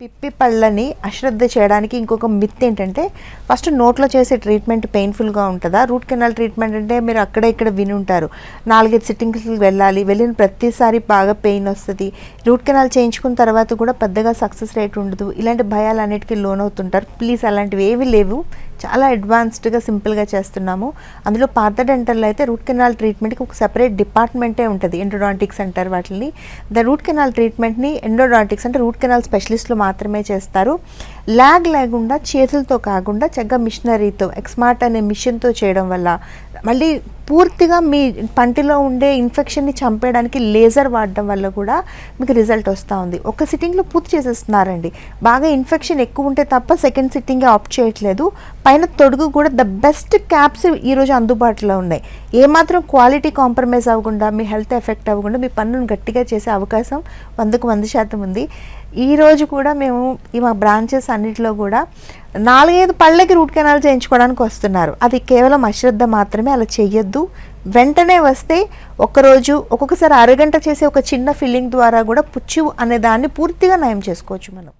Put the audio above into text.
పిప్పి పళ్ళని అశ్రద్ధ చేయడానికి ఇంకొక మిత్ ఏంటంటే ఫస్ట్ నోట్లో చేసే ట్రీట్మెంట్ పెయిన్ఫుల్గా ఉంటుందా? రూట్ కెనాల్ ట్రీట్మెంట్ అంటే మీరు అక్కడ ఇక్కడ విని ఉంటారు. 4-5 సిట్టింగ్స్కి వెళ్ళిన ప్రతిసారి బాగా పెయిన్ వస్తుంది. రూట్ కెనాల్ చేయించుకున్న తర్వాత కూడా పెద్దగా సక్సెస్ రేట్ ఉండదు. ఇలాంటి భయాలన్నిటికీ లోనవుతుంటారు. ప్లీజ్ అలాంటివి ఏవి లేవు. చాలా అడ్వాన్స్డ్గా సింపుల్గా చేస్తున్నాము. అందులో పాత డెంటల్లో అయితే రూట్ కెనాల్ ట్రీట్మెంట్కి ఒక సెపరేట్ డిపార్ట్మెంటే ఉంటుంది. ఎండోడాంటిక్స్ అంటారు వాటిని. రూట్ కెనాల్ ట్రీట్మెంట్ని ఎండోడాంటిక్స్ అంటే రూట్ కెనాల్ స్పెషలిస్టులు మాత్రమే చేస్తారు. ల్యాగ్ లేకుండా చేతులతో కాకుండా చక్కగా మిషనరీతో ఎక్స్మార్ట్ అనే మిషన్తో చేయడం వల్ల మళ్ళీ పూర్తిగా మీ పంటిలో ఉండే ఇన్ఫెక్షన్ని చంపేయడానికి లేజర్ వాడడం వల్ల కూడా మీకు రిజల్ట్ వస్తూ ఉంది. ఒక సిట్టింగ్లో పూర్తి చేసేస్తున్నారండి. బాగా ఇన్ఫెక్షన్ ఎక్కువ ఉంటే తప్ప సెకండ్ సిట్టింగే ఆప్ట్ చేయట్లేదు. పైన తొడుగు కూడా ద బెస్ట్ క్యాప్స్ ఈరోజు అందుబాటులో ఉన్నాయి. ఏమాత్రం క్వాలిటీ కాంప్రమైజ్ అవ్వకుండా, మీ హెల్త్ ఎఫెక్ట్ అవ్వకుండా మీ పన్నును గట్టిగా చేసే అవకాశం 100% ఉంది. ఈరోజు కూడా మేము మా బ్రాంచెస్ అన్నిటిలో కూడా 4-5 పళ్ళకి రూట్ కెనాల్ చేయించుకోవడానికి వస్తున్నారు. అది కేవలం అశ్రద్ధ మాత్రమే. అలా చెయ్యొద్దు. వెంటనే వస్తే ఒక్కరోజు ఒక్కొక్కసారి అరగంట చేసే ఒక చిన్న ఫిల్లింగ్ ద్వారా కూడా పుచ్చు అనే దాన్ని పూర్తిగా నయం చేసుకోవచ్చు మనం.